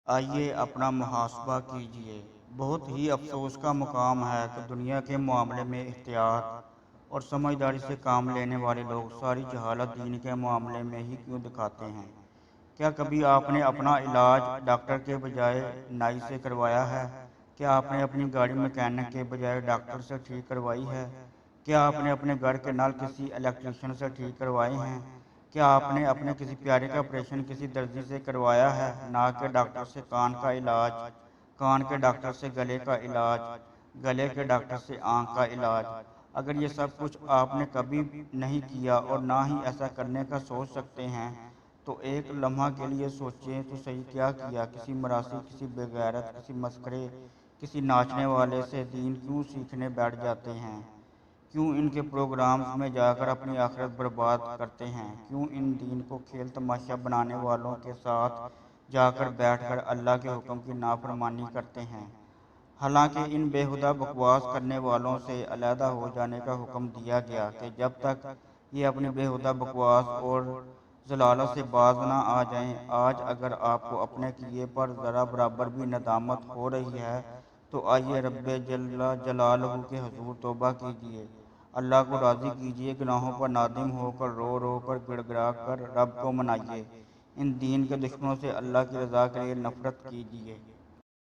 آئیے اپنا محاسبہ کیجیے۔ بہت ہی افسوس کا مقام ہے کہ دنیا کے معاملے میں احتیاط اور سمجھداری سے کام لینے والے لوگ ساری جہالت دین کے معاملے میں ہی کیوں دکھاتے ہیں۔ کیا کبھی آپ نے اپنا علاج ڈاکٹر کے بجائے نائی سے کروایا ہے؟ کیا آپ نے اپنی گاڑی میکینک کے بجائے ڈاکٹر سے ٹھیک کروائی ہے؟ کیا آپ نے اپنے گھر کے نل کسی الیکٹریشین سے ٹھیک کروائے ہیں؟ کیا آپ نے اپنے کسی پیارے کا آپریشن کسی درزی سے کروایا ہے؟ ناک کے ڈاکٹر سے کان کا علاج، کان کے ڈاکٹر سے گلے کا علاج، گلے کے ڈاکٹر سے آنکھ کا علاج۔ اگر یہ سب کچھ آپ نے کبھی نہیں کیا اور نہ ہی ایسا کرنے کا سوچ سکتے ہیں تو ایک لمحہ کے لیے سوچیں تو صحیح، کیا کیا کسی مراسی، کسی بے غیرت، کسی مسخرے، کسی ناچنے والے سے دین کیوں سیکھنے بیٹھ جاتے ہیں؟ کیوں ان کے پروگرامز میں جا کر اپنی آخرت برباد کرتے ہیں؟ کیوں ان دین کو کھیل تماشا بنانے والوں کے ساتھ جا کر بیٹھ کر اللہ کے حکم کی نافرمانی کرتے ہیں؟ حالانکہ ان بیہودہ بکواس کرنے والوں سے علیحدہ ہو جانے کا حکم دیا گیا کہ جب تک یہ اپنی بیہودہ بکواس اور ضلالت سے باز نہ آ جائیں۔ آج اگر آپ کو اپنے کیے پر ذرا برابر بھی ندامت ہو رہی ہے تو آئیے رب جل جلالہ کے حضور توبہ کیجیے، اللہ کو راضی کیجیے، گناہوں پر نادم ہو کر رو رو کر گڑ گڑا کر رب کو منائیے، ان دین کے دشمنوں سے اللہ کی رضا کے لیے نفرت کیجیے۔